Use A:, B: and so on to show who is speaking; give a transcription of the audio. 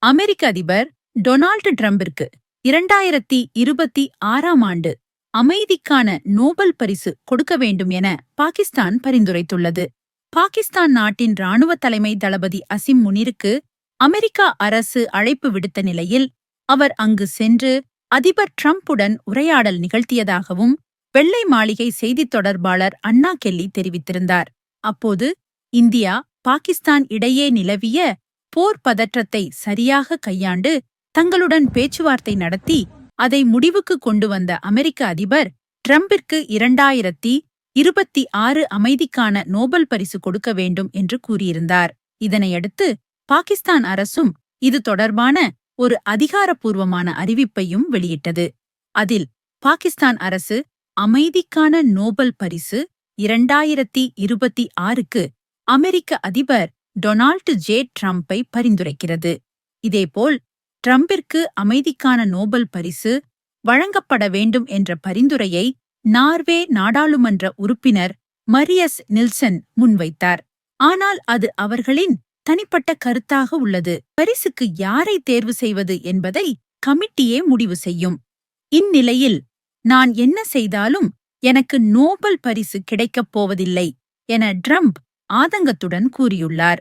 A: அமெரிக்க அதிபர் டொனால்டு டிரம்பிற்கு 2026ஆம் ஆண்டு அமைதிக்கான நோபல் பரிசு கொடுக்க வேண்டும் என பாகிஸ்தான் பரிந்துரைத்துள்ளது. பாகிஸ்தான் நாட்டின் இராணுவ தலைமை தளபதி அசிம் முனிருக்கு அமெரிக்கா அரசு அழைப்பு விடுத்த நிலையில் அவர் அங்கு சென்று அதிபர் டிரம்புடன் உரையாடல் நிகழ்த்தியதாகவும் வெள்ளை மாளிகை செய்தித் தொடர்பாளர் அன்னா கெல்லி தெரிவித்திருந்தார். அப்போது இந்தியா, பாகிஸ்தான் இடையே நிலவிய போர் பதற்றத்தை சரியாக கையாண்டு தங்களுடன் பேச்சுவார்த்தை நடத்தி அதை முடிவுக்கு கொண்டு வந்த அமெரிக்க அதிபர் டிரம்பிற்கு 2026 அமைதிக்கான நோபல் பரிசு கொடுக்க வேண்டும் என்று கூறியிருந்தார். இதனையடுத்து பாகிஸ்தான் அரசும் இது தொடர்பான ஒரு அதிகாரப்பூர்வமான அறிவிப்பையும் வெளியிட்டது. அதில் பாகிஸ்தான் அரசு அமைதிக்கான நோபல் பரிசு 2026க்கு அமெரிக்க அதிபர் டொனால்டு ஜே டிரம்பை பரிந்துரைக்கிறது. இதேபோல் டிரம்பிற்கு அமைதிக்கான நோபல் பரிசு வழங்கப்பட வேண்டும் என்ற பரிந்துரையை நார்வே நாடாளுமன்ற உறுப்பினர் மரியஸ் நில்சன் முன்வைத்தார். ஆனால் அது அவர்களின் தனிப்பட்ட கருத்தாக உள்ளது. பரிசுக்கு யாரை தேர்வு செய்வது என்பதை கமிட்டியே முடிவு செய்யும். இந்நிலையில் நான் என்ன செய்தாலும் எனக்கு நோபல் பரிசு கிடைக்கப் போவதில்லை என டிரம்ப் ஆதங்கத்துடன் கூறியுள்ளார்.